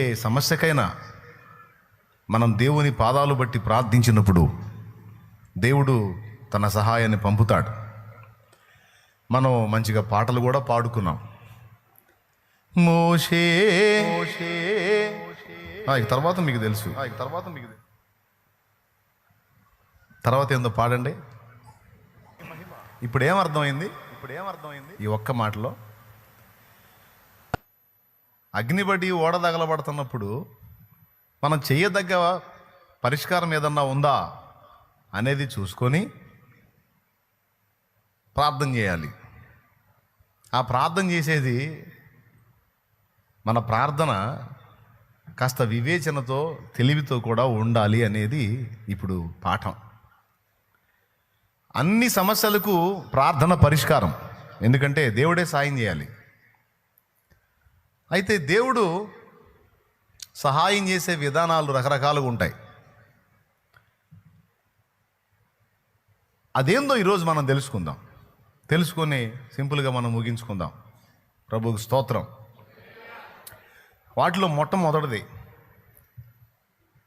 ఏ సమస్యకైనా మనం దేవుని పాదాలు బట్టి ప్రార్థించినప్పుడు దేవుడు తన సహాయాన్ని పంపుతాడు. మనం మంచిగా పాటలు కూడా పాడుకున్నాం. మోషే ఇక తర్వాత మీకు తెలుసు, తర్వాత ఏందో పాడండి. ఇప్పుడు ఏమర్థమైంది ఈ ఒక్క మాటలో? అగ్నిబడి ఓడ తగలబడుతున్నప్పుడు మనం చేయదగ్గ పరిష్కారం ఏదన్నా ఉందా అనేది చూసుకొని ప్రార్థన చేయాలి. ఆ ప్రార్థన చేసేది మన ప్రార్థన కాస్త వివేచనతో తెలివితో కూడా ఉండాలి అనేది ఇప్పుడు పాఠం. అన్ని సమస్యలకు ప్రార్థన పరిష్కారం, ఎందుకంటే దేవుడే సాయం చేయాలి. అయితే దేవుడు సహాయం చేసే విధానాలు రకరకాలుగా ఉంటాయి. అదేందో ఈరోజు మనం తెలుసుకొని సింపుల్గా మనం ముగించుకుందాం. ప్రభువుకు స్తోత్రం. వాటిలో మొట్టమొదటిది,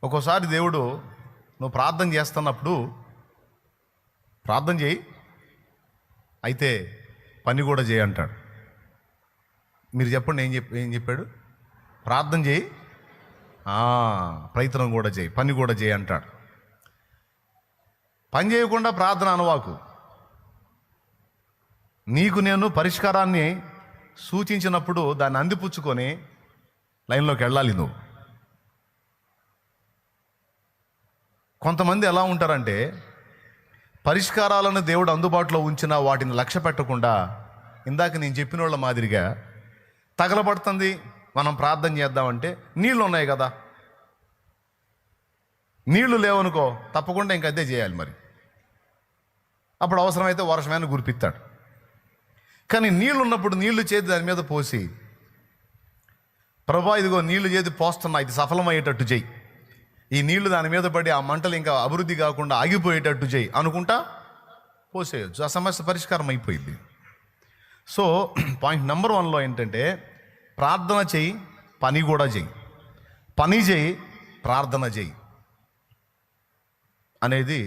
ఒక్కోసారి దేవుడు నువ్వు ప్రార్థన చేస్తున్నప్పుడు ప్రార్థన చేయి, అయితే పని కూడా చేయి అంటాడు. మీరు చెప్పండి, ఏం చెప్పాడు? ప్రార్థన చేయి, ప్రయత్నం కూడా చేయి, పని కూడా చేయి అంటాడు. పని చేయకుండా ప్రార్థన అనవాకు. నీకు నేను పరిష్కారాన్ని సూచించినప్పుడు దాన్ని అందిపుచ్చుకొని లైన్లోకి వెళ్ళాలి నువ్వు. కొంతమంది ఎలా ఉంటారంటే పరిష్కారాలను దేవుడు అందుబాటులో ఉంచిన వాటిని లక్ష్య పెట్టకుండా ఇందాక నేను చెప్పిన వాళ్ళ మాదిరిగా తగలబడుతుంది, మనం ప్రార్థన చేద్దామంటే నీళ్ళు ఉన్నాయి కదా, నీళ్లు లేవనుకో తప్పకుండా ఇంక అదే చేయాలి. మరి అప్పుడు అవసరమైతే వర్షమైన గురిపిస్తాడు. కానీ నీళ్ళు ఉన్నప్పుడు నీళ్లు చేతి దాని మీద పోసి, ప్రభా ఇదిగో నీళ్లు చేతి పోస్తున్నా, ఇది సఫలమయ్యేటట్టు చేయి, ఈ నీళ్లు దాని మీద పడి ఆ మంటలు ఇంకా అభివృద్ధి కాకుండా ఆగిపోయేటట్టు చేయి అనుకుంటా పోసేయచ్చు. ఆ సమస్య పరిష్కారం అయిపోయింది. సో పాయింట్ నెంబర్ 1లో ఏంటంటే ప్రార్థన చేయి, పని కూడా చేయి, పని చేయి, ప్రార్థన చేయి అనేది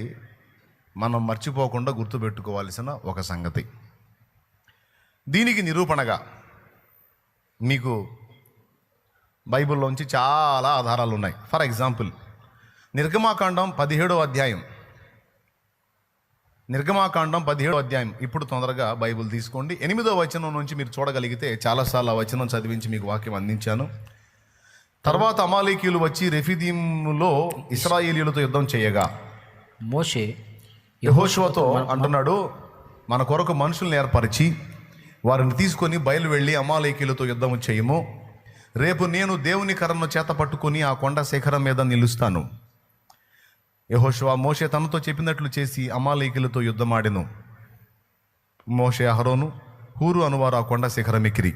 మనం మర్చిపోకుండా గుర్తుపెట్టుకోవాల్సిన ఒక సంగతి. దీనికి నిరూపణగా మీకు బైబిల్లోంచి చాలా ఆధారాలు ఉన్నాయి. ఫర్ ఎగ్జాంపుల్, నిర్గమాకాండం 17వ అధ్యాయం. ఇప్పుడు తొందరగా బైబిల్ తీసుకోండి. 8వ వచనం నుంచి మీరు చూడగలిగితే, చాలాసార్లు ఆ వచనం చదివించి మీకు వాక్యం అందించాను. తర్వాత అమాలేకీయులు వచ్చి రెఫీదీములో ఇశ్రాయేలీయులతో యుద్ధం చేయగా మోషే యెహోషువతో అంటున్నాడు, మన కొరకు మనుషుల్ని ఏర్పరిచి వారిని తీసుకొని బయలు వెళ్ళి అమాలేకీయులతో యుద్ధం చేయము. రేపు నేను దేవుని కర్రను చేత పట్టుకొని ఆ కొండ శిఖరం మీద నిలుస్తాను. యెహోషువ మోషే తనతో చెప్పినట్లు చేసి అమాలేకీయులతో యుద్ధమాడెను. మోషే, అహరోను, హూరు అనువారు ఆ కొండ శిఖరం ఎక్కిరి.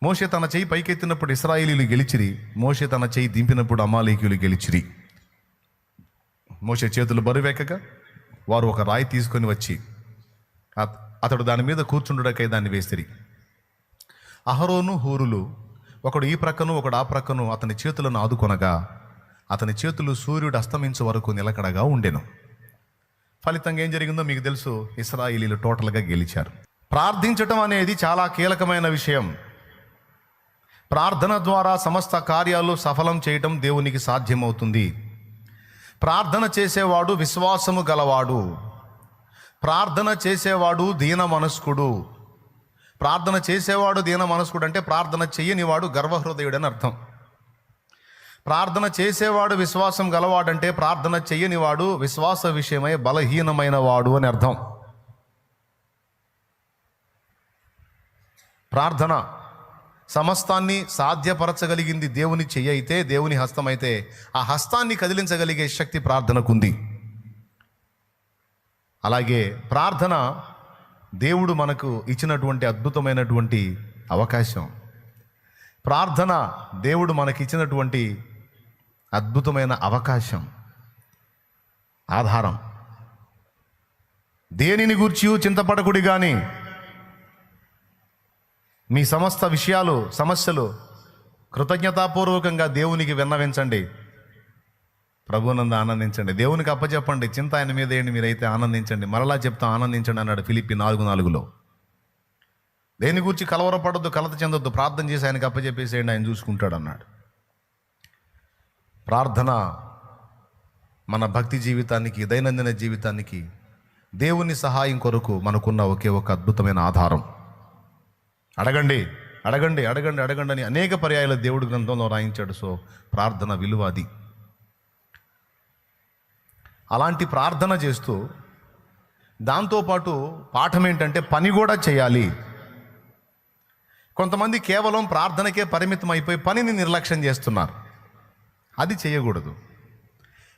మోషే తన చేయి పైకెత్తినప్పుడు ఇశ్రాయేలీయులు గెలిచిరి. మోషే తన చేయి దింపినప్పుడు అమాలేకీయులు గెలిచిరి. మోషే చేతులు బరువెక్కగా వారు ఒక రాయి తీసుకొని వచ్చి అతడు దాని మీద కూర్చుండుటకై దాన్ని వేసిరి. అహరోను, హూరులు ఒకడు ఈ ప్రక్కను ఒకడు ఆ ప్రక్కను అతని చేతులను ఆదుకొనగా అతని చేతులు సూర్యుడు అస్తమించే వరకు నిలకడగా ఉండెను. ఫలితంగా ఏం జరిగిందో మీకు తెలుసు. ఇశ్రాయేలీయులు టోటల్గా గెలిచారు. ప్రార్థించటం అనేది చాలా కీలకమైన విషయం. ప్రార్థన ద్వారా సమస్త కార్యాలు సఫలం చేయటం దేవునికి సాధ్యమవుతుంది. ప్రార్థన చేసేవాడు విశ్వాసము గలవాడు. ప్రార్థన చేసేవాడు దీన మనస్కుడు. ప్రార్థన చేసేవాడు దీన మనస్కుడు అంటే ప్రార్థన చెయ్యనివాడు గర్వహృదయుడని అర్థం. ప్రార్థన చేసేవాడు విశ్వాసం గలవాడంటే ప్రార్థన చెయ్యనివాడు విశ్వాస విషయమై బలహీనమైన వాడు అని అర్థం. ప్రార్థన సమస్తాన్ని సాధ్యపరచగలిగింది దేవుని చెయ్యి అయితే, దేవుని హస్తం అయితే, ఆ హస్తాన్ని కదిలించగలిగే శక్తి ప్రార్థనకుంది. అలాగే ప్రార్థన దేవుడు మనకు ఇచ్చినటువంటి అద్భుతమైనటువంటి అవకాశం. ప్రార్థన దేవుడు మనకిచ్చినటువంటి అద్భుతమైన అవకాశం, ఆధారం. దేనిని గూర్చి చింతపడకుడి కానీ మీ సమస్త విషయాలు, సమస్యలు కృతజ్ఞతాపూర్వకంగా దేవునికి విన్నవించండి, ప్రభునందు ఆనందించండి. దేవునికి అప్పచెప్పండి, చింత ఆయన మీద ఏంటి, మీరైతే ఆనందించండి. మరలా చెప్తాం, ఆనందించండి అన్నాడు ఫిలిప్పి 4:4. దేని గురించి కలవరపడొద్దు, కలత చెందొద్దు, ప్రార్థన చేసి ఆయనకి అప్పచెప్పేసేయండి, ఆయన చూసుకుంటాడు అన్నాడు. ప్రార్థన మన భక్తి జీవితానికి, దైనందిన జీవితానికి, దేవుని సహాయం కొరకు మనకున్న ఒకే ఒక అద్భుతమైన ఆధారం. అడగండి అడగండి అడగండి అడగండి అని అనేక పర్యాయాలు దేవుడి గ్రంథంలో రాయించాడు. సో ప్రార్థన విలువ అది. అలాంటి ప్రార్థన చేస్తూ దాంతోపాటు పాఠం ఏంటంటే పని కూడా చేయాలి. కొంతమంది కేవలం ప్రార్థనకే పరిమితం అయిపోయి పనిని నిర్లక్ష్యం చేస్తున్నారు, అది చేయకూడదు.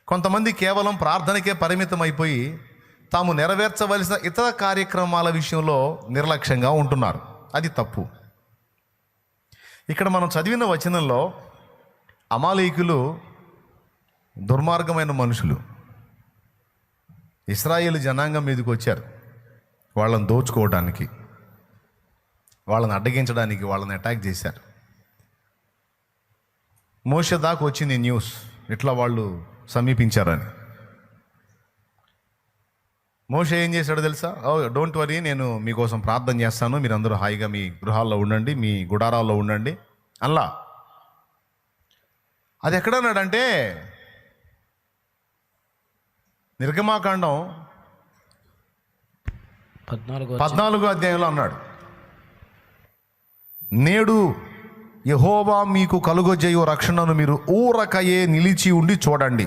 కొంతమంది కేవలం ప్రార్థనకే పరిమితం అయిపోయి తాము నెరవేర్చవలసిన ఇతర కార్యక్రమాల విషయంలో నిర్లక్ష్యంగా ఉంటున్నారు, అది తప్పు. ఇక్కడ మనం చదివిన వచనంలో అమాలేకులు దుర్మార్గమైన మనుషులు ఇశ్రాయేలు జనాంగం మీదకి వచ్చారు, వాళ్ళని దోచుకోవడానికి, వాళ్ళని అడ్డగించడానికి, వాళ్ళని అటాక్ చేశారు. మోషే దాకా వచ్చింది న్యూస్, ఇట్లా వాళ్ళు సమీపించారని. మోషే ఏం చేశాడో తెలుసా? డోంట్ వరీ, నేను మీకోసం ప్రార్థన చేస్తాను, మీరందరూ హాయిగా మీ గృహాల్లో ఉండండి, మీ గుడారాల్లో ఉండండి అలా. అది ఎక్కడన్నాడంటే నిర్గమాకాండం 14వ అధ్యాయంలో అన్నాడు, నేడు యెహోవా మీకు కలుగజేయు రక్షణను మీరు ఊరకయే నిలిచి ఉండి చూడండి.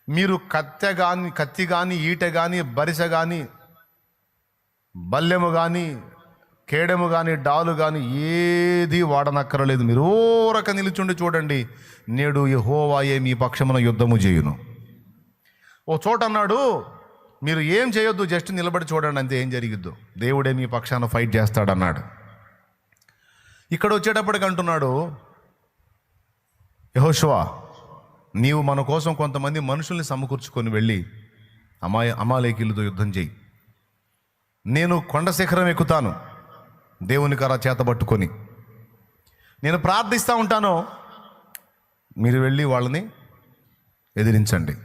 మీరు కత్తి కానీ ఈట కానీ బరిస కానీ బల్లెము కానీ కేడెము కానీ డాలు కానీ ఏది వాడనక్కరలేదు, మీరు ఊరక నిలిచుండి చూడండి, నేడు యెహోవాయే మీ పక్షమున యుద్ధము చేయును. ఓ చోట అన్నాడు, మీరు ఏం చేయొద్దు, జస్ట్ నిలబడి చూడండి అంతే, ఏం జరిగిద్దు, దేవుడే మీ పక్షాన ఫైట్ చేస్తాడన్నాడు. ఇక్కడ వచ్చేటప్పటికి అంటున్నాడు, యెహోషువ, నీవు మన కోసం కొంతమంది మనుషుల్ని సమకూర్చుకొని వెళ్ళి అమాలేకీయులతో యుద్ధం చేయి. నేను కొండ శిఖరం ఎక్కుతాను దేవుని కర్ర చేతబట్టుకొని, నేను ప్రార్థిస్తూ ఉంటాను, మీరు వెళ్ళి వాళ్ళని ఎదిరించండి.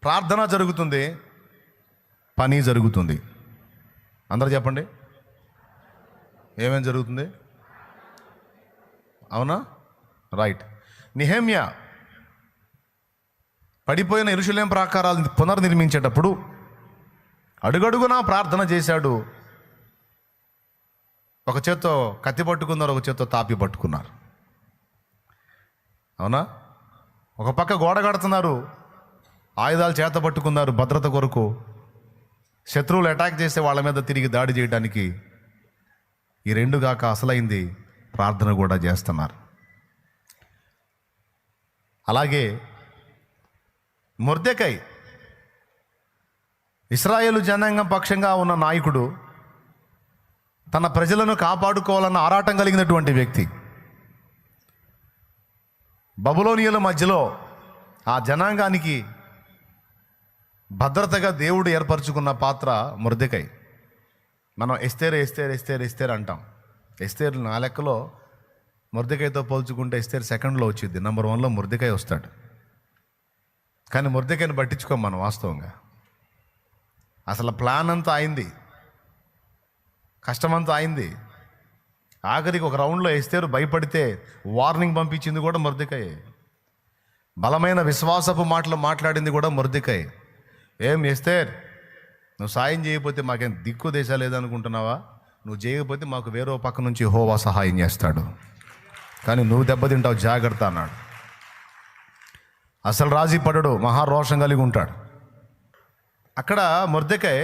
ప్రార్థన జరుగుతుంది, పని జరుగుతుంది. అందరూ చెప్పండి, ఏమేం జరుగుతుంది? అవునా? రైట్. నెహెమ్యా పడిపోయిన యెరూషలేము ప్రాకారాలను పునర్నిర్మించేటప్పుడు అడుగడుగునా ప్రార్థన చేశాడు. ఒక చేత్తో కత్తి పట్టుకున్నారు, ఒక చేత్తో తాపి పట్టుకున్నారు. అవునా? ఒక పక్క గోడ కడుతున్నారు, ఆయుధాలు చేత పట్టుకున్నారు భద్రత కొరకు, శత్రువులు అటాక్ చేస్తే వాళ్ళ మీద తిరిగి దాడి చేయడానికి. ఈ రెండు కాక అసలైంది ప్రార్థన కూడా చేస్తున్నారు. అలాగే మొర్దెకై ఇశ్రాయేలు జనాంగం పక్షంగా ఉన్న నాయకుడు, తన ప్రజలను కాపాడుకోవాలన్న ఆరాటం కలిగినటువంటి వ్యక్తి. బబులోనియుల మధ్యలో ఆ జనాంగానికి భద్రతగా దేవుడు ఏర్పరచుకున్న పాత్ర మొర్దెకై. మనం ఎస్తేర్ అంటాం. ఎస్తేర్ నా లెక్కలో మొర్దెకైతో పోల్చుకుంటే ఎస్తేర్ సెకండ్లో వచ్చింది, నెంబర్ 1లో మొర్దెకై వస్తాడు. కానీ మొర్దెకైని పట్టించుకోం మనం వాస్తవంగా. అసలు ప్లాన్ అంతా అయింది, కష్టమంతా అయింది. ఆఖరికి ఒక రౌండ్లో ఎస్తేరు భయపడితే వార్నింగ్ పంపించింది కూడా మొర్దెకై. బలమైన విశ్వాసపు మాటలు మాట్లాడింది కూడా మొర్దెకై. ఏం ఎస్తేర్, నువ్వు సాయం చేయకపోతే మాకేం దిక్కు దేశ లేదనుకుంటున్నావా? నువ్వు చేయకపోతే మాకు వేరే పక్క నుంచి యెహోవా సహాయం చేస్తాడు, కానీ నువ్వు దెబ్బతింటావు, జాగ్రత్త అన్నాడు. అసలు రాజీ పడడు, మహారోషం కలిగి ఉంటాడు. అక్కడ మొర్దెకై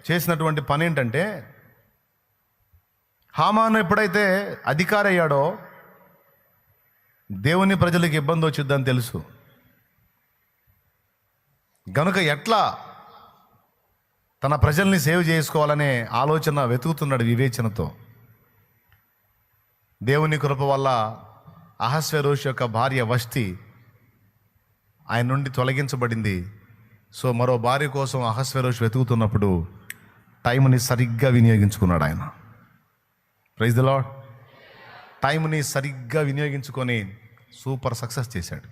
చేసినటువంటి పని ఏంటంటే, హామాను ఎప్పుడైతే అధికారి అయ్యాడో దేవుని ప్రజలకు ఇబ్బంది వచ్చిద్దని తెలుసు గనుక ఎట్లా తన ప్రజల్ని సేవ్ చేసుకోవాలనే ఆలోచన వెతుకుతున్నాడు వివేచనతో. దేవుని కృప వల్ల అహస్వేరోషు యొక్క భార్య వష్టి ఆయన నుండి తొలగించబడింది. సో మరో భార్య కోసం అహస్వేరోషు వెతుకుతున్నప్పుడు టైంని సరిగ్గా వినియోగించుకున్నాడు ఆయన. Praise the Lord. టైంని సరిగ్గా వినియోగించుకొని సూపర్ సక్సెస్ చేశాడు.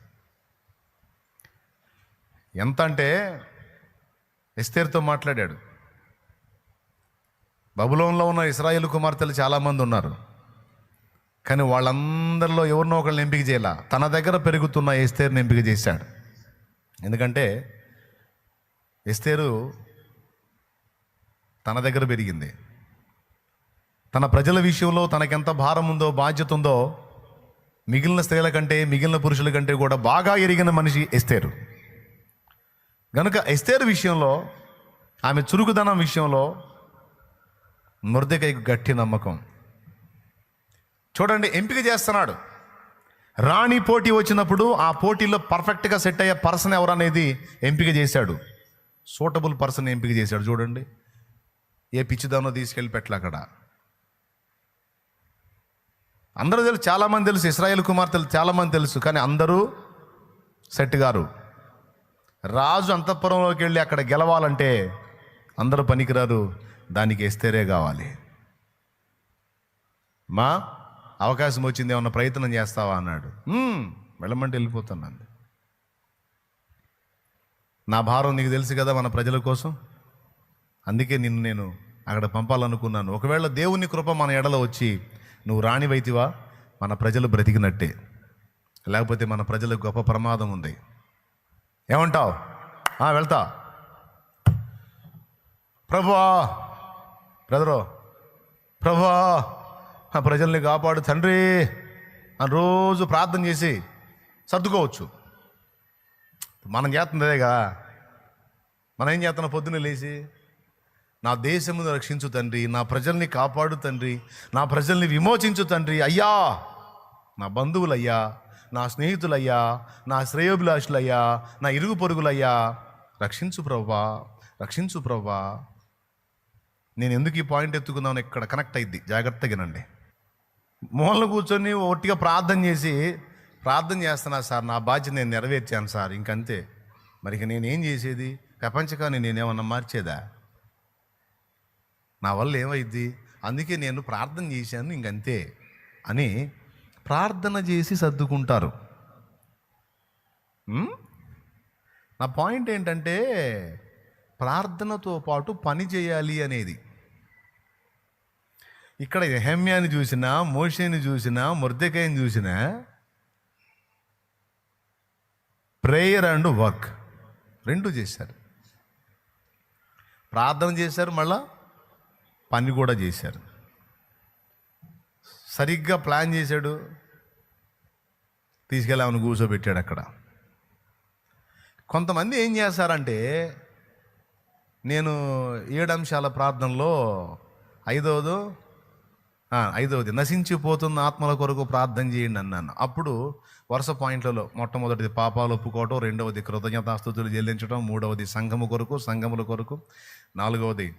ఎంత అంటే ఎస్తేరుతో మాట్లాడాడు. బబులోన్లో ఉన్న ఇశ్రాయేలు కుమార్తెలు చాలామంది ఉన్నారు, కానీ వాళ్ళందరిలో ఎవరినో ఒకళ్ళని ఎంపిక చేయాల. తన దగ్గర పెరుగుతున్న ఎస్తేరుని ఎంపిక చేశాడు. ఎందుకంటే ఎస్తేరు తన దగ్గర పెరిగింది. తన ప్రజల విషయంలో తనకెంత భారం ఉందో, బాధ్యత ఉందో మిగిలిన స్త్రీల కంటే, మిగిలిన పురుషుల కంటే కూడా బాగా ఎరిగిన మనిషి ఎస్తేరు. గనుక ఎస్తేరు విషయంలో, ఆమె చురుకుదనం విషయంలో మొర్దెకైకు గట్టి నమ్మకం. చూడండి, ఎంపిక చేస్తున్నాడు. రాణి పోటీ వచ్చినప్పుడు ఆ పోటీలో పర్ఫెక్ట్గా సెట్ అయ్యే పర్సన్ ఎవరనేది ఎంపిక చేశాడు. సూటబుల్ పర్సన్ ఎంపిక చేశాడు. చూడండి, ఏ పిచ్చిదానో తీసుకెళ్ళి పెట్టలే అక్కడ. అందరూ తెలుసు, చాలామంది తెలుసు, ఇశ్రాయేలు కుమార్తెలు చాలామంది తెలుసు, కానీ అందరూ సెట్ గారు. రాజు అంతఃపురంలోకి వెళ్ళి అక్కడ గెలవాలంటే అందరూ పనికిరారు, దానికి ఎస్తేరే కావాలి. మా అవకాశం వచ్చింది, ఏమన్నా ప్రయత్నం చేస్తావా అన్నాడు. వెళ్ళమంటే వెళ్ళిపోతున్నాను. నా భారం నీకు తెలుసు కదా మన ప్రజల కోసం, అందుకే నిన్ను నేను అక్కడ పంపాలనుకున్నాను. ఒకవేళ దేవుని కృప మన ఎడలో వచ్చి నువ్వు రాణివైతివా, మన ప్రజలు బ్రతికినట్టే. లేకపోతే మన ప్రజలకు గొప్ప ప్రమాదం ఉంది. ఏమంటావు? వెళ్తా ప్రభువా, బ్రదరో, ప్రభువా ఆ ప్రజల్ని కాపాడు తండ్రి అని రోజు ప్రార్థన చేసి సర్దుకోవచ్చు. మనం చేస్తుంది అదేగా. మనం ఏం చేస్తున్నాం? పొద్దున్నే లేచి నా దేశమును రక్షించు తండ్రి, నా ప్రజల్ని కాపాడు తండ్రి, నా ప్రజల్ని విమోచించు తండ్రి, అయ్యా నా బంధువులయ్యా, నా స్నేహితులయ్యా, నా శ్రేయోభిలాషులయ్యా, నా ఇరుగు పొరుగులయ్యా, రక్షించు ప్రభువా, రక్షించు ప్రభువా. నేను ఎందుకు ఈ పాయింట్ ఎత్తుకుందామని ఇక్కడ కనెక్ట్ అయింది, జాగ్రత్తగా వినండి. మూలన కూర్చొని ఒట్టిగా ప్రార్థన చేస్తున్నా సార్, నా బాధ్యత నేను నెరవేర్చాను సార్, ఇంకంతే. మరి నేనేం చేసేది? ప్రపంచకాన్ని నేనేమన్నా మార్చేదా? నా వల్ల ఏమైద్ది? అందుకే నేను ప్రార్థన చేశాను, ఇంకంతే అని ప్రార్థన చేసి సర్దుకుంటారు. నా పాయింట్ ఏంటంటే ప్రార్థనతో పాటు పని చేయాలి అనేది. ఇక్కడ నెహెమ్యాని చూసినా, మోషేని చూసినా, మొర్దెకైని చూసినా ప్రేయర్ అండ్ వర్క్ రెండు చేశారు. ప్రార్థన చేశారు, మళ్ళా పని కూడా చేశారు. సరిగ్గా ప్లాన్ చేశాడు, తీసుకెళ్ళి ఆమెను కూర్చోబెట్టాడు అక్కడ. కొంతమంది ఏం చేస్తారంటే, నేను 7 అంశాల ప్రార్థనలో ఐదవది నశించిపోతున్న ఆత్మల కొరకు ప్రార్థన చేయండి అన్నాను. అప్పుడు వరుస పాయింట్లలో మొట్టమొదటిది పాపాలు ఒప్పుకోవటం, రెండవది కృతజ్ఞతాస్తుతులు చెల్లించడం, మూడవది సంఘము కొరకు, సంఘముల కొరకు, నాలుగవది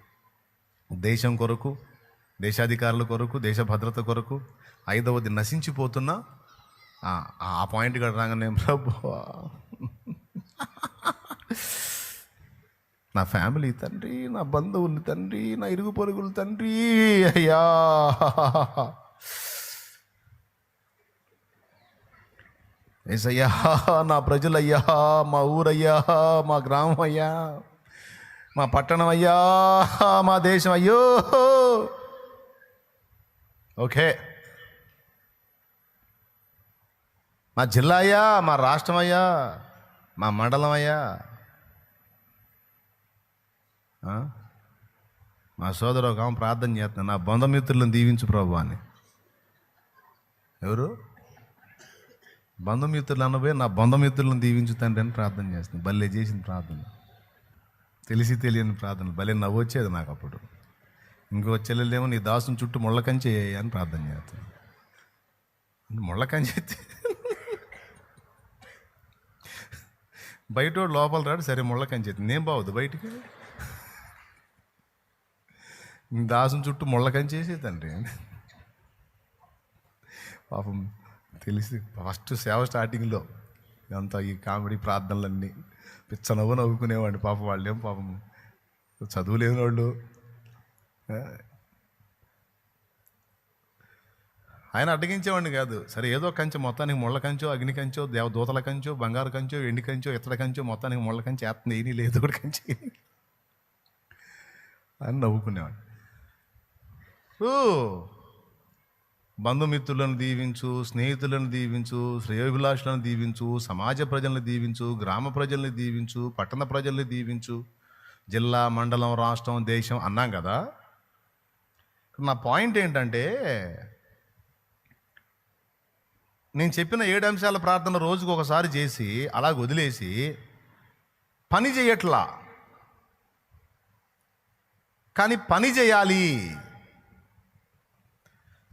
దేశం కొరకు, దేశాధికారుల కొరకు, దేశ భద్రత కొరకు, ఐదవది నశించిపోతున్న ఆ పాయింట్ కూడా రాగానే ప్రభువా నా ఫ్యామిలీ తండ్రి, నా బంధువులు తండ్రి, నా ఇరుగు పొరుగులు తండ్రి, అయ్యా ఏసయ్యా, నా ప్రజలయ్యా, మా ఊరయ్యా, మా గ్రామం అయ్యా, మా పట్టణం అయ్యా, మా దేశం అయ్యో. ఓకే, మా జిల్లా అయ్యా, మా రాష్ట్రం అయ్యా, మా మండలం అయ్యా, మా సోదరు ఒక ఆమె ప్రార్థన చేస్తున్నాను, నా బంధుమిత్రులను దీవించు ప్రభు అని. ఎవరు? బంధుమిత్రులు అనబోయి నా బంధుమిత్రులను దీవించు తండ్రి అని ప్రార్థన చేస్తుంది. భలే చేసిన ప్రార్థన, తెలిసి తెలియని ప్రార్థన. భలే నవ్వొచ్చేది నాకు అప్పుడు. ఇంకో చెల్లెలేమో నీ దాసుని చుట్టూ ముళ్ళ కంచె అని ప్రార్థన చేస్తాను. ముళ్ళ కంచె బయట లోపల రాడు, సరే ముళ్ళ కంచె నేను బావద్దు బయటికి, దాసుని చుట్టూ ముళ్ళ కంచేసి తండ్రి. పాపం తెలిసి ఫస్ట్ సేవ స్టార్టింగ్లో అంతా ఈ కామెడీ ప్రార్థనలన్నీ పిచ్చ నవ్వుకునేవాడిని. పాపం వాళ్ళేం పాపం చదువు లేని వాళ్ళు, ఆయన అడ్డగించేవాడిని కాదు. సరే ఏదో కంచె మొత్తానికి ముళ్ళ కంచో, అగ్ని కంచో, దూతల కంచో, బంగారు కంచో, ఎండి కంచో, ఇత్తడి కంచో, మొత్తానికి ముళ్ళ కంచె వేస్తుంది, ఏమీ లేదు కూడా కంచి అని నవ్వుకునేవాడు. బంధుమిత్రులను దీవించు, స్నేహితులను దీవించు, శ్రేయోభిలాషులను దీవించు, సమాజ ప్రజలను దీవించు, గ్రామ ప్రజల్ని దీవించు, పట్టణ ప్రజల్ని దీవించు, జిల్లా, మండలం, రాష్ట్రం, దేశం అన్నాం కదా. నా పాయింట్ ఏంటంటే, నేను చెప్పిన 7 అంశాల ప్రార్థన రోజుకు ఒకసారి చేసి అలాగ వదిలేసి పని చేయట్లా. కానీ పని చేయాలి.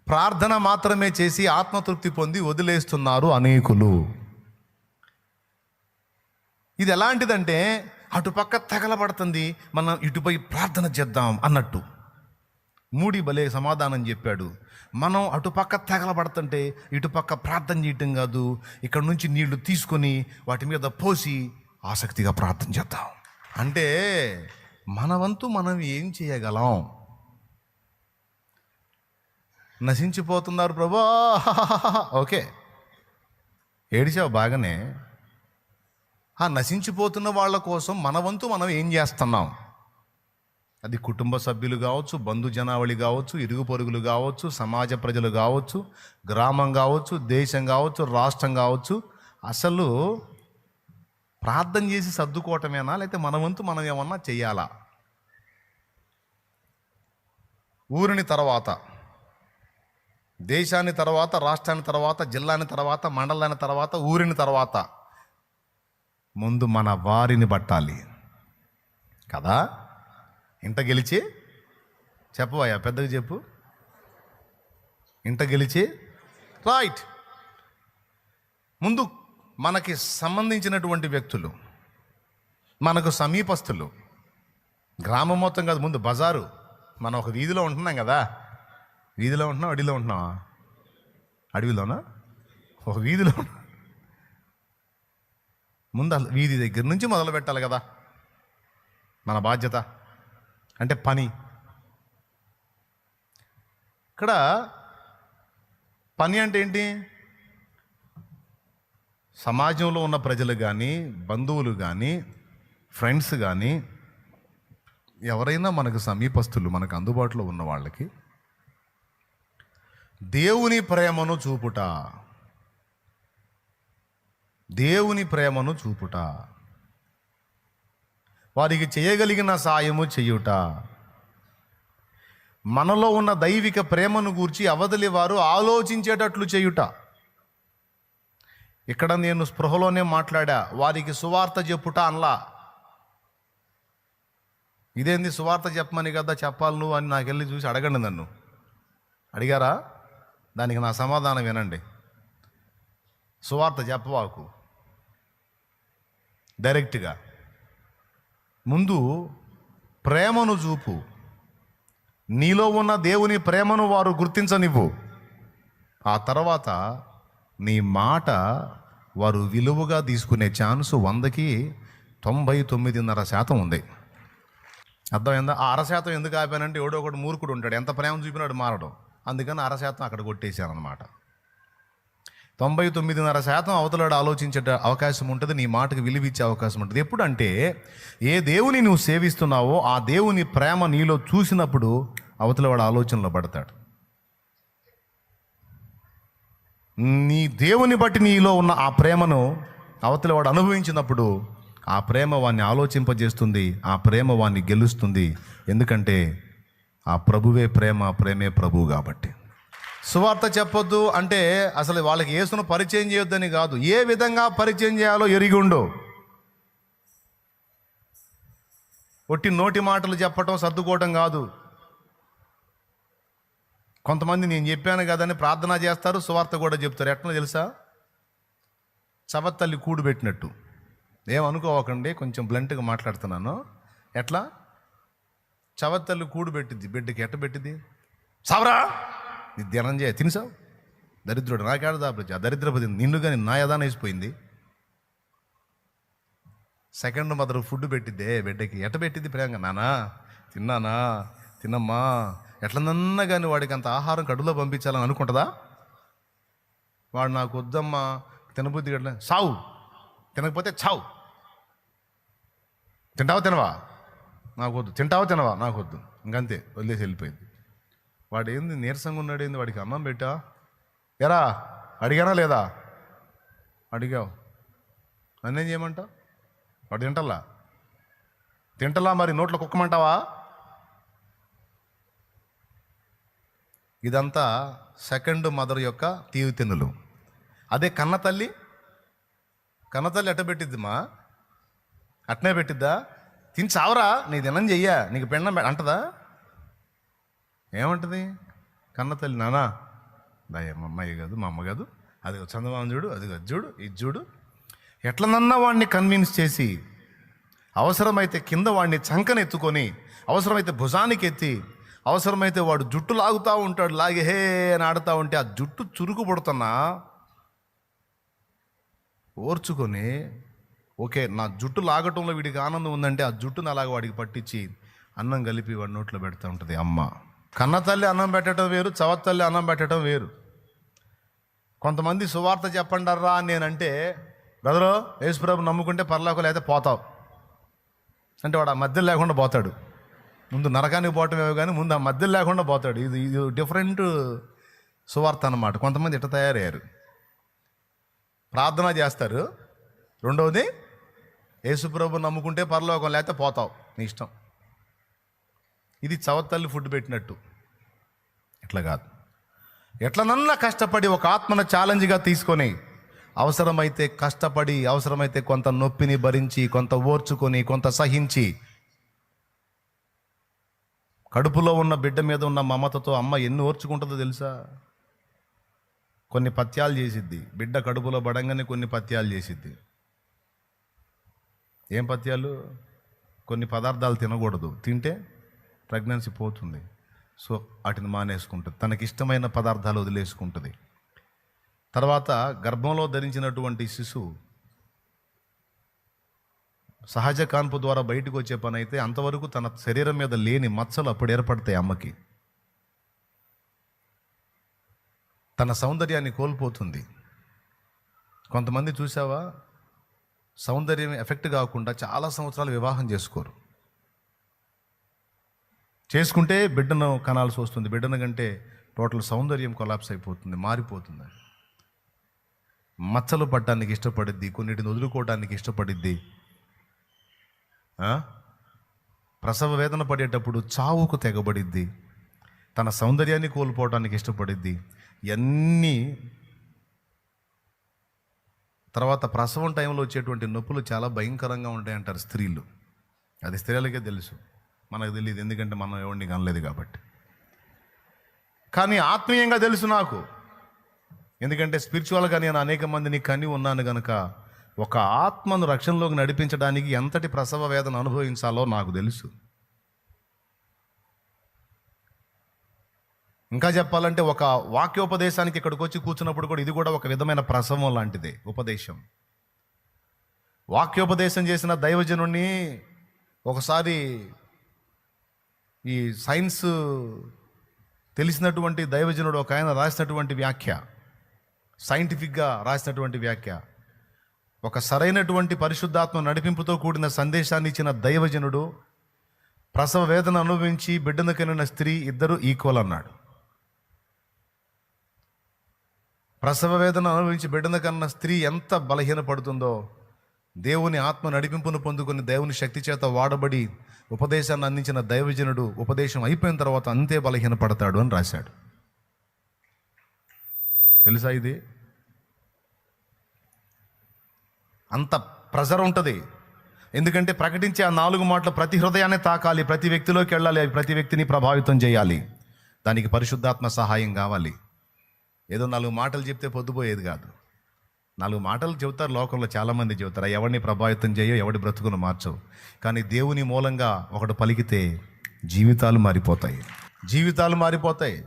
ప్రార్థన మాత్రమే చేసి ఆత్మతృప్తి పొంది వదిలేస్తున్నారు అనేకులు. ఇది ఎలాంటిదంటే, అటుపక్క తగలబడుతుంది, మనం ఇటుపై ప్రార్థన చేద్దాం అన్నట్టు. మూడి భలే సమాధానం చెప్పాడు. మనం అటుపక్క తగలబడుతుంటే ఇటుపక్క ప్రార్థన చేయటం కాదు, ఇక్కడ నుంచి నీళ్లు తీసుకొని వాటి మీద పోసి ఆసక్తిగా ప్రార్థన చేద్దాం. అంటే మన వంతు మనం ఏం చేయగలం? నశించిపోతున్నారు ప్రభా, ఓకే ఏడిచావు బాగానే. ఆ నశించిపోతున్న వాళ్ళ కోసం మన వంతు మనం ఏం చేస్తున్నాం? అది కుటుంబ సభ్యులు కావచ్చు, బంధు జనావళి కావచ్చు, ఇరుగు పొరుగులు కావచ్చు, సమాజ ప్రజలు కావచ్చు, గ్రామం కావచ్చు, దేశం కావచ్చు, రాష్ట్రం కావచ్చు. అసలు ప్రార్థన చేసి సర్దుకోవటమేనా, లేకపోతే మన వంతు మనం ఏమన్నా చెయ్యాలా? ఊరిని తర్వాత, దేశాన్ని తర్వాత, రాష్ట్రాన్ని తర్వాత, జిల్లాని తర్వాత, మండలాన్ని తర్వాత, ఊరిని తర్వాత ముందు మన వారిని పట్టాలి కదా. ఇంట గెలిచి చెప్పవయ్యా, పెద్దగా చెప్పు. ఇంట గెలిచి రైట్. ముందు మనకి సంబంధించినటువంటి వ్యక్తులు, మనకు సమీపస్తులు, గ్రామం మొత్తం కాదు, ముందు బజారు. మనం ఒక వీధిలో ఉంటున్నాం కదా. వీధిలో ఉంటున్నాం, అడవిలో ఉంటున్నావా? అడవిలోనా? ఒక వీధిలో ముందు వీధి దగ్గర నుంచి మొదలు పెట్టాలి కదా మన బాధ్యత. అంటే పని. ఇక్కడ పని అంటే ఏంటి? సమాజంలో ఉన్న ప్రజలు కానీ, బంధువులు కానీ, ఫ్రెండ్స్ కానీ, ఎవరైనా మనకు సమీపస్తులు, మనకు అందుబాటులో ఉన్న వాళ్ళకి దేవుని ప్రేమను చూపుట, దేవుని ప్రేమను చూపుట, వారికి చేయగలిగిన సాయము చేయుట, మనలో ఉన్న దైవిక ప్రేమను గూర్చి అవతలి వారు ఆలోచించేటట్లు చేయుట. ఇక్కడ నేను స్పృహలోనే మాట్లాడా, వారికి సువార్త చెప్పుట అనలా. ఇదేంది సువార్త చెప్పమని కదా చెప్పాలి నువ్వు అని నాకు వెళ్ళి చూసి అడగండి. నన్ను అడిగారా? దానికి నా సమాధానం వినండి. సువార్త చెప్పవాకు డైరెక్ట్గా. ముందు ప్రేమను చూపు. నీలో ఉన్న దేవుని ప్రేమను వారు గుర్తించనివ్వు. ఆ తర్వాత నీ మాట వారు విలువగా తీసుకునే ఛాన్సు 100కి 99.5% ఉంది. అర్థమైందా? ఆ 1% ఎందుకు ఆపానంటే, ఎవడో ఒకటి మూర్ఖుడు ఉంటాడు, ఎంత ప్రేమ చూపినాడు మారడం, అందుకని 1% అక్కడ కొట్టేశాను అనమాట. 99.5% అవతలాడు ఆలోచించే అవకాశం ఉంటుంది, నీ మాటకు విలువిచ్చే అవకాశం ఉంటుంది. ఎప్పుడంటే, ఏ దేవుని నువ్వు సేవిస్తున్నావో ఆ దేవుని ప్రేమ నీలో చూసినప్పుడు అవతలవాడు ఆలోచనలో పడతాడు. నీ దేవుని బట్టి నీలో ఉన్న ఆ ప్రేమను అవతలవాడు అనుభవించినప్పుడు ఆ ప్రేమ వాణ్ణి ఆలోచింపజేస్తుంది, ఆ ప్రేమ వాణ్ణి గెలుస్తుంది. ఎందుకంటే ఆ ప్రభువే ప్రేమ, ప్రేమే ప్రభువు కాబట్టి. సువార్త చెప్పొద్దు అంటే అసలు వాళ్ళకి యేసును పరిచయం చేయొద్దని కాదు, ఏ విధంగా పరిచయం చేయాలో ఎరిగి ఉండు. ఒట్టి నోటి మాటలు చెప్పటం, సర్దుకోవటం కాదు. కొంతమంది నేను చెప్పాను కదని ప్రార్థన చేస్తారు, సువార్త కూడా చెప్తారు. ఎట్లా తెలుసా? చవత్తల్లి కూడు పెట్టినట్టు. ఏమనుకోవకండి, కొంచెం బ్లంట్గా మాట్లాడుతున్నాను. ఎట్లా? చవత్తల్లి కూడు పెట్టిద్ది, బిడ్డకి ఎట్ట పెట్టింది? సావరా, నీ ధ్యానం చేయ, తినిసావు, దరిద్రుడు నాకేడ దాపరిచి ఆ దరిద్రపతి నిన్ను కానీ నా యదాన వేసిపోయింది. సెకండ్ మదర్ ఫుడ్ పెట్టిద్దే బిడ్డకి, ఎట్ట పెట్టింది ప్రేమగా? నానా తిన్నానా, తినమ్మా, ఎట్లనన్నా కానీ వాడికి అంత ఆహారం కడుపులో పంపించాలని అనుకుంటుందా? వాడు నాకు వద్దమ్మా తినబుద్ధి గట్ల సావు, తినకపోతే చావు, తింటావా తినవా నాకు వద్దు, తింటావా తినవా నాకు వద్దు, ఇంకంతే వదిలేసి వెళ్ళిపోయింది. వాడు ఏంది నీరసంగా ఉన్నాడు, ఏంది వాడికి అన్నం పెట్టా, ఎరా అడిగానా లేదా, అడిగావు నన్నేం చేయమంటావు, వాడు తింటలా మరి నోట్లో కుక్కమంటావా? ఇదంతా సెకండ్ మదర్ యొక్క తీరుతెన్నులు. అదే కన్నతల్లి ఎట్ట పెట్టిద్దిమా, అట్నే పెట్టిద్దా, తిని చావరా నీ దినం చెయ్యా నీకు పెండం అంటదా? ఏమంటది కన్నతల్లి? నానా మా అమ్మాయి కాదు, మా అమ్మ కాదు, అది చందమామ చూడు, అది చూడు, ఇది చూడు. ఎట్లనన్నా వాడిని కన్విన్స్ చేసి అవసరమైతే కింద వాడిని చంకనెత్తుకొని, అవసరమైతే భుజానికి ఎత్తి, అవసరమైతే వాడు జుట్టు లాగుతూ ఉంటాడు, లాగి హే అని ఆడుతూ ఉంటే ఆ జుట్టు చురుకు పడుతున్నా ఓర్చుకొని, ఓకే నా జుట్టు లాగటంలో వీడికి ఆనందం ఉందంటే ఆ జుట్టును అలాగ వాడికి పట్టించి అన్నం కలిపి వాడి నోట్లో పెడుతూ ఉంటుంది అమ్మ. కన్నతల్లి అన్నం పెట్టడం వేరు, చవత్తల్లి అన్నం పెట్టడం వేరు. కొంతమంది సువార్త చెప్పండర్రా అని నేనంటే, బ్రదరు యేసుప్రభు నమ్ముకుంటే పరలోకం అయితే పోతావు అంటే వాడు ఆ మధ్యలో లేకుండా పోతాడు. ముందు నరకానికి పోవటమేమో కానీ ముందు ఆ మధ్యలో లేకుండా పోతాడు. ఇది డిఫరెంట్ సువార్త అన్నమాట. కొంతమంది ఇట్లా తయారయ్యారు, ప్రార్థన చేస్తారు, రెండవది యేసుప్రభు నమ్ముకుంటే పరలోకం లేకపోతే పోతావు నీ ఇష్టం. ఇది చవత్తల్లి ఫుడ్ పెట్టినట్టు. ఇట్లా కాదు, ఎట్లనన్నా కష్టపడి ఒక ఆత్మను ఛాలెంజ్గా తీసుకొని, అవసరమైతే కష్టపడి, అవసరమైతే కొంత నొప్పిని భరించి, కొంత ఓర్చుకొని, కొంత సహించి, కడుపులో ఉన్న బిడ్డ మీద ఉన్న మమతతో అమ్మ ఎన్ని ఓర్చుకుంటుందో తెలుసా? కొన్ని పత్యాలు చేసిద్ది, బిడ్డ కడుపులో పడంగానే కొన్ని పత్యాలు చేసిద్ది. ఏం పత్యాలు? కొన్ని పదార్థాలు తినకూడదు, తింటే ప్రెగ్నెన్సీ పోతుంది, సో వాటిని మానేసుకుంటుంది, తనకిష్టమైన పదార్థాలు వదిలేసుకుంటుంది. తర్వాత గర్భంలో ధరించినటువంటి శిశువు సహజ కాన్పు ద్వారా బయటకు వచ్చే పని అయితే అంతవరకు తన శరీరం మీద లేని మచ్చలు అప్పుడు ఏర్పడతాయి అమ్మకి. తన సౌందర్యాన్ని కోల్పోతుంది. కొంతమంది చూసావా, సౌందర్యం ఎఫెక్ట్ కాకుండా చాలా సంవత్సరాలు వివాహం చేసుకోరు, చేసుకుంటే బిడ్డను కనాల్సి వస్తుంది. బిడ్డను కంటే టోటల్ సౌందర్యం కొలాప్స్ అయిపోతుంది, మారిపోతుంది. మచ్చలు పడటానికి ఇష్టపడిద్ది, కొన్నిటిని వదులుకోవడానికి ఇష్టపడిద్ది. ప్రసవ వేదన పడేటప్పుడు చావుకు తెగబడిద్ది, తన సౌందర్యాన్ని కోల్పోవడానికి ఇష్టపడిద్ది. ఇవన్నీ తర్వాత ప్రసవం టైంలో వచ్చేటువంటి నొప్పులు చాలా భయంకరంగా ఉంటాయంటారు స్త్రీలు. అది స్త్రీలకే తెలుసు, మనకు తెలియదు, ఎందుకంటే మనం ఎవరిని కనలేదు కాబట్టి. కానీ ఆత్మీయంగా తెలుసు నాకు, ఎందుకంటే స్పిరిచువల్గా నేను అనేక మందిని కని ఉన్నాను కనుక ఒక ఆత్మను రక్షణలోకి నడిపించడానికి ఎంతటి ప్రసవ వేదన అనుభవించాలో నాకు తెలుసు. ఇంకా చెప్పాలంటే ఒక వాక్యోపదేశానికి ఇక్కడికి వచ్చి కూర్చున్నప్పుడు కూడా ఇది కూడా ఒక విధమైన ప్రసవం లాంటిదే. ఉపదేశం, వాక్యోపదేశం చేసిన దైవజనుణ్ణి ఒకసారి ఈ సైన్స్ తెలిసినటువంటి దైవజనుడు ఒక ఆయన రాసినటువంటి వ్యాఖ్య, సైంటిఫిక్గా రాసినటువంటి వ్యాఖ్య, ఒక సరైనటువంటి పరిశుద్ధాత్మ నడిపింపుతో కూడిన సందేశాన్ని ఇచ్చిన దైవజనుడు, ప్రసవ వేదన అనుభవించి బిడ్డను కనిన స్త్రీ ఇద్దరు ఈక్వల్ అన్నాడు. ప్రసవ వేదన అనుభవించి బిడ్డను కన్న స్త్రీ ఎంత బలహీనపడుతుందో, దేవుని ఆత్మ నడిపింపును పొందుకొని దేవుని శక్తి చేత వాడబడి ఉపదేశాన్ని అందించిన దైవజనుడు ఉపదేశం అయిపోయిన తర్వాత అంతే బలహీనపడతాడు అని రాశాడు. తెలుసా? ఇది అంత ప్రెజర్ ఉంటుంది. ఎందుకంటే ప్రకటించే ఆ 4 మాటలు ప్రతి హృదయాన్ని తాకాలి, ప్రతి వ్యక్తిలోకి వెళ్ళాలి, అవి ప్రతి వ్యక్తిని ప్రభావితం చేయాలి. దానికి పరిశుద్ధాత్మ సహాయం కావాలి. ఏదో 4 మాటలు చెప్తే పొద్దుపోయేది కాదు. 4 మాటలు చెబుతారు, లోకంలో చాలామంది చెబుతారు, ఎవరిని ప్రభావితం చేయో, ఎవడి బ్రతుకును మార్చవు. కానీ దేవుని మూలంగా ఒకటి పలికితే జీవితాలు మారిపోతాయి, జీవితాలు మారిపోతాయి,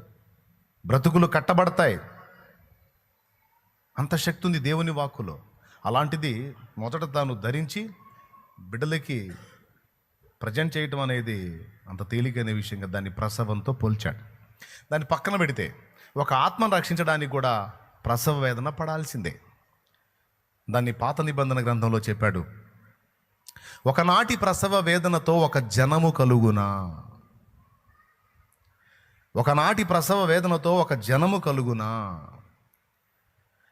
బ్రతుకులు కట్టబడతాయి. అంత శక్తి ఉంది దేవుని వాక్కులో. అలాంటిది మొదట తాను ధరించి బిడ్డలకి ప్రజెంట్ చేయటం అనేది అంత తేలికైన విషయంగా దాన్ని ప్రసవంతో పోల్చాడు. దాన్ని పక్కన పెడితే ఒక ఆత్మను రక్షించడానికి కూడా ప్రసవ వేదన పడాల్సిందే. దాన్ని పాత నిబంధన గ్రంథంలో చెప్పాడు, ఒకనాటి ప్రసవ వేదనతో ఒక జనము కలుగునా. ఒకనాటి ప్రసవ వేదనతో ఒక జనము కలుగునా.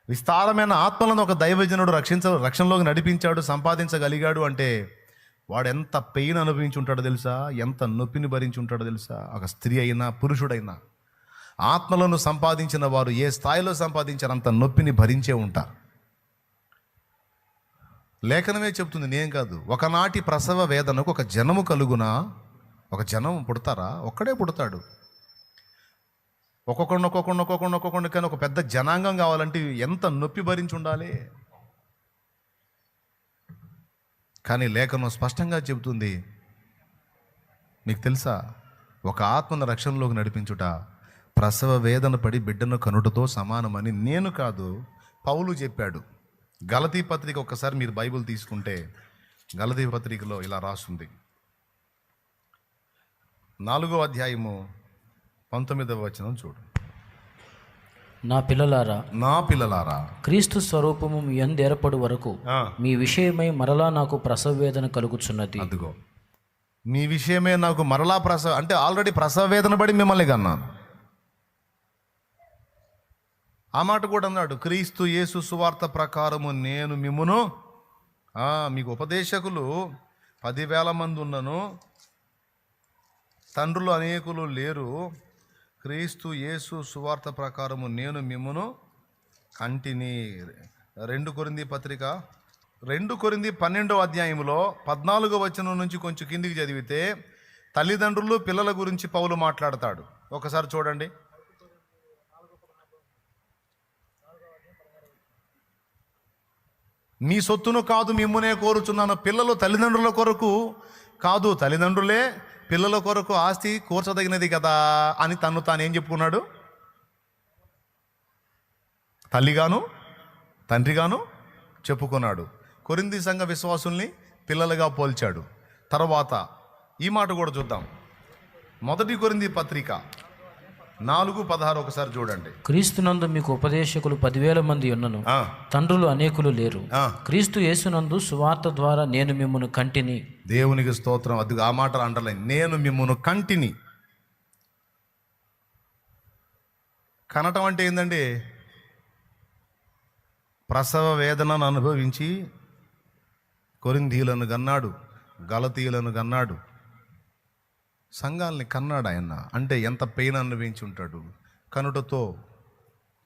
విస్తారమైన ఆత్మలను ఒక దైవజనుడు రక్షణలోకి నడిపించాడు, సంపాదించగలిగాడు అంటే వాడు ఎంత పెయిన్ అనుభవించి ఉంటాడో తెలుసా, ఎంత నొప్పిని భరించి ఉంటాడో తెలుసా. ఒక స్త్రీ అయినా పురుషుడైనా ఆత్మలను సంపాదించిన వారు ఏ స్థాయిలో సంపాదించారు అంత నొప్పిని భరించే ఉంటారు. లేఖనమే చెప్తుంది, నేను కాదు. ఒకనాటి ప్రసవ వేదనకు ఒక జనము కలుగునా. ఒక జనం పుడతారా? ఒక్కడే పుడతాడు. ఒక్కొక్కడిని కానీ ఒక పెద్ద జనాంగం కావాలంటే ఎంత నొప్పి భరించి ఉండాలి. కానీ లేఖనం స్పష్టంగా చెబుతుంది, మీకు తెలుసా, ఒక ఆత్మను రక్షణలోకి నడిపించుట ప్రసవ వేదన పడి బిడ్డను కనుటతో సమానమని నేను కాదు, పౌలు చెప్పాడు. గలతీ పత్రిక ఒక్కసారి మీరు బైబిల్ తీసుకుంటే గలతీ పత్రికలో ఇలా రాస్తుంది, 4వ అధ్యాయము 19వ వచనం చూడు. నా పిల్లలారా క్రీస్తు స్వరూపము మీ యందు ఏర్పడు వరకు మీ విషయమై మరలా నాకు ప్రసవ వేదన కలుగుచున్నది. అదిగో, మీ విషయమే నాకు మరలా అంటే ఆల్రెడీ ప్రసవ వేదన పడి మిమ్మల్ని కన్నాను. ఆ మాట కూడా అన్నాడు, క్రీస్తు యేసు సువార్త ప్రకారము నేను మిమ్మును, మీకు ఉపదేశకులు 10,000 మంది ఉన్నను, తండ్రులు అనేకులు లేరు. క్రీస్తు యేసు సువార్త ప్రకారము నేను మిమ్మును కంటిని. 2 కొరింథీ పత్రిక 2 కొరింథీ 12వ అధ్యాయంలో 14వ వచనం నుంచి కొంచెం కిందికి చదివితే తల్లిదండ్రులు పిల్లల గురించి పౌలు మాట్లాడతాడు. ఒకసారి చూడండి. మీ సొత్తును కాదు మిమ్మునే కోరుచున్నాను. పిల్లలు తల్లిదండ్రుల కొరకు కాదు, తల్లిదండ్రులే పిల్లల కొరకు ఆస్తి కూర్చదగినది కదా అని తాను ఏం చెప్పుకున్నాడు? తల్లిగాను తండ్రిగాను చెప్పుకున్నాడు. కొరింథీ సంఘ విశ్వాసుల్ని పిల్లలుగా పోల్చాడు. తర్వాత ఈ మాట కూడా చూద్దాం. 1 కొరింథీ పత్రిక 4:16 ఒకసారి చూడండి. క్రీస్తునందు మీకు ఉపదేశకులు 10,000 మంది ఉన్నను, తండ్రులు అనేకులు లేరు. క్రీస్తు యేసునందు సువార్త ద్వారా నేను మిమ్మును కంటిని. దేవునికి స్తోత్రం. అది ఆ మాట అంటలేదు, నేను మిమ్మును కంటిని. కనటం అంటే ఏందండి? ప్రసవ వేదనను అనుభవించి కొరింథీలను కన్నాడు, గలతీయులను కన్నాడు, సంఘాలని కన్నాడు ఆయన. అంటే ఎంత పెయిన్ అనుభవించి ఉంటాడు. కనుటతో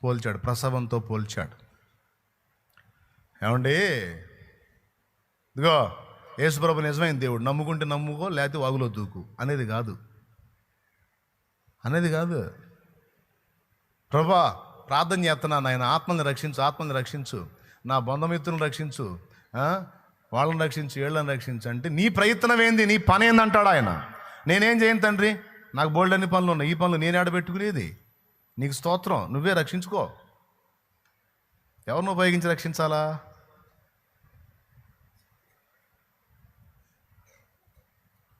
పోల్చాడు, ప్రసవంతో పోల్చాడు. ఏమండి, ఇదిగో యేసుప్రభు నిజమైన దేవుడు, నమ్ముకుంటే నమ్ముకో, లేకపోతే వాగులో దూకు అనేది కాదు. ప్రభా ప్రార్థన చేస్తున్నాను, ఆయన ఆత్మల్ని రక్షించు, నా బంధమిత్రులను రక్షించు, వాళ్ళని రక్షించు, వీళ్ళని రక్షించు అంటే నీ ప్రయత్నం ఏంది, నీ పని ఏందంటాడు ఆయన. నేనేం చేయను తండ్రి, నాకు బోల్డ్ అన్ని పనులు ఉన్నాయి, ఈ పనులు నేను ఆడబెట్టుకునేది. నీకు స్తోత్రం, నువ్వే రక్షించుకో. ఎవరిని ఉపయోగించి రక్షించాలా?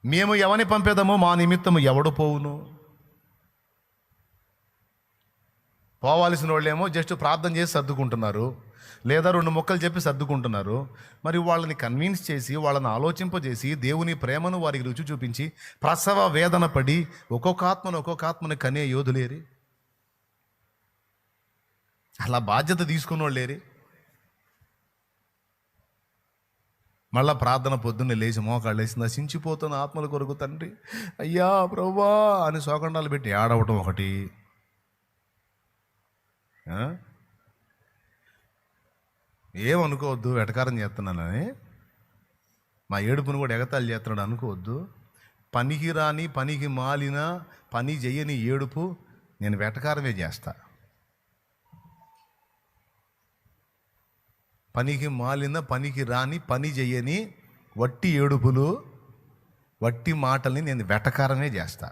మేము ఎవరిని పంపేదామో మా నిమిత్తము ఎవడు పోవును? పోవాల్సిన వాళ్ళేమో జస్ట్ ప్రార్థన చేసి సర్దుకుంటున్నారు, లేదా 2 ముక్కలు చెప్పి సర్దుకుంటున్నారు. మరి వాళ్ళని కన్విన్స్ చేసి, వాళ్ళని ఆలోచింపజేసి, దేవుని ప్రేమను వారికి రుచి చూపించి ప్రసవ వేదన పడి ఒక్కొక్క ఆత్మను కనే యోధులేరి, అలా బాధ్యత తీసుకున్న వాళ్ళు లేరి. మళ్ళా ప్రార్థన పొద్దున్నే లేచి మోకాళ్ళు వేసి నశించిపోతున్న ఆత్మల కొరకు తండ్రి అయ్యా ప్రభువా అని శోకండాలు పెట్టి ఆడవటం ఒకటి. ఏమనుకోవద్దు, వెటకారం చేస్తున్నానని, మా ఏడుపును కూడా ఎగతాళి చేస్తున్నాడు అనుకోవద్దు. పనికి రాని, పనికి మాలిన, పని చెయ్యని ఏడుపు నేను వెటకారమే చేస్తా. పనికి మాలిన, పనికి రాని, పని చెయ్యని వట్టి ఏడుపులు, వట్టి మాటల్ని నేను వెటకారమే చేస్తా.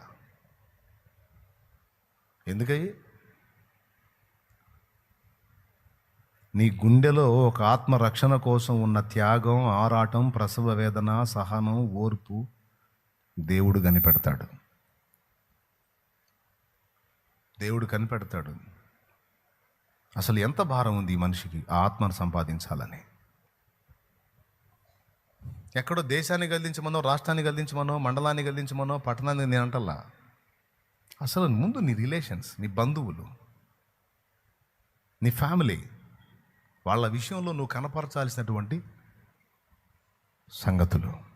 ఎందుకయ్యి? నీ గుండెలో ఒక ఆత్మ రక్షణ కోసం ఉన్న త్యాగం, ఆరాటం, ప్రసవ వేదన, సహనం, ఓర్పు దేవుడు కనిపెడతాడు. అసలు ఎంత భారం ఉంది ఈ మనిషికి ఆ ఆత్మను సంపాదించాలని. ఎక్కడో దేశాన్ని గద్దించమనో, రాష్ట్రాన్ని గద్దించమనో, మండలాన్ని గద్దించమనో, పట్టణాన్ని నేను అంటల్లా. అసలు ముందు నీ రిలేషన్స్, నీ బంధువులు, నీ ఫ్యామిలీ, వాళ్ళ విషయంలో నువ్వు కనపరచాల్సినటువంటి సంగతులు.